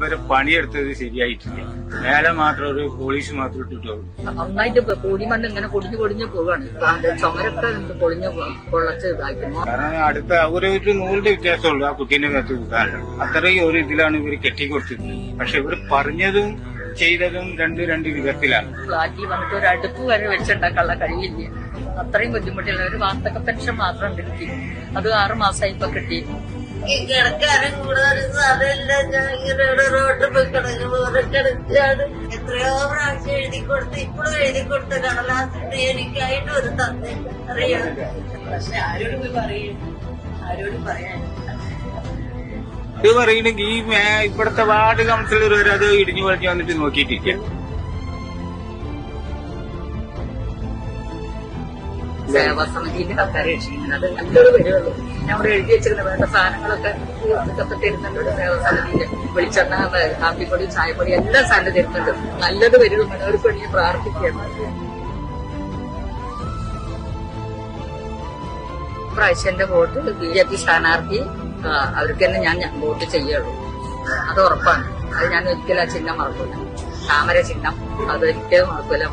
ഇവരെ പണിയെടുത്തത് ശരിയായിട്ടില്ല. മേലെ മാത്രം ഒരു പോലീസ് മാത്രം ഇട്ടിട്ടുള്ളൂ. നന്നായിട്ട് പൊടിമണ്ണ് ഇങ്ങനെ പൊടിഞ്ഞു പോവുകയാണ്. ചുമരൊക്കെ പൊളിഞ്ഞ് പൊള്ളച്ച് ഇതാക്കുന്നു. കാരണം അടുത്ത ഒരു നൂറിന്റെ വ്യത്യാസമുള്ളൂ ആ കുട്ടീനെ കത്ത് കൂട്ടാനുള്ളത്. അത്രയും ഒരു ഇതിലാണ് ഇവർ കെട്ടിക്കൊടുത്തത്. പക്ഷെ ഇവർ പറഞ്ഞതും ചെയ്തതും രണ്ട് വിധത്തിലാണ്. ഫ്ലാറ്റിൽ വന്നിട്ട് ഒരു അടുപ്പ് വരെ വെച്ചുണ്ടാക്കാനുള്ള കഴിയില്ല. അത്രയും ബുദ്ധിമുട്ടില്ല. ഒരു വാർത്തക പെൻഷൻ മാത്രം കിട്ടി. അത് 6 മാസമായി ഇപ്പൊ കിട്ടി. കിടക്കാനും കൂടെ ഒരു സ്ഥലമില്ല. ഞാൻ ഇങ്ങനെ റോഡ് പോയി കിടക്കാണ്. എത്രയോ പ്രാവശ്യം എഴുതി കൊടുത്ത് ഇപ്പോഴും എഴുതി കൊടുത്ത കടലാസിട്ട് എനിക്കായിട്ട് ഒരു തന്നില്ല. അറിയാം. പക്ഷെ ആരോട് പറയും, ആരോടും പറയാൻ ഇത് പറയണെങ്കിൽ ഈ ഇവിടുത്തെ വാർഡ് കൗൺസിലർ വരെ അത് ഇടിഞ്ഞു പൊളിഞ്ഞു വന്നിട്ട് നോക്കിയിട്ടില്ല. സേവാ സമിതിന്റെ ആൾക്കാരെ രക്ഷിക്കുന്നത് അത് നല്ലൊരു വരുള്ളൂ. ഞങ്ങൾ എഴുതി വെച്ചിരുന്ന വേണ്ട സാധനങ്ങളൊക്കെ തരുന്നുണ്ട്. സേവാ സമിതിന്റെ വെളിച്ചെണ്ണ, കാപ്പിപ്പൊടി, ചായപ്പൊടി എല്ലാ സാധനം തരുന്നുണ്ട്. നല്ലത് വരുള്ളൂ. അവർക്ക് വേണ്ടി പ്രാർത്ഥിക്കുകയാണ്. പ്രാവശ്യന്റെ വോട്ട് BJP സ്ഥാനാർത്ഥി അവർക്ക് തന്നെ ഞാൻ വോട്ട് ചെയ്യുള്ളൂ. അത് ഉറപ്പാണ്. അത് ഞാൻ ഒരിക്കലും ആ ചിഹ്നം മറക്കൂല. താമര ചിഹ്നം അതൊരിക്കലും മറക്കൂല.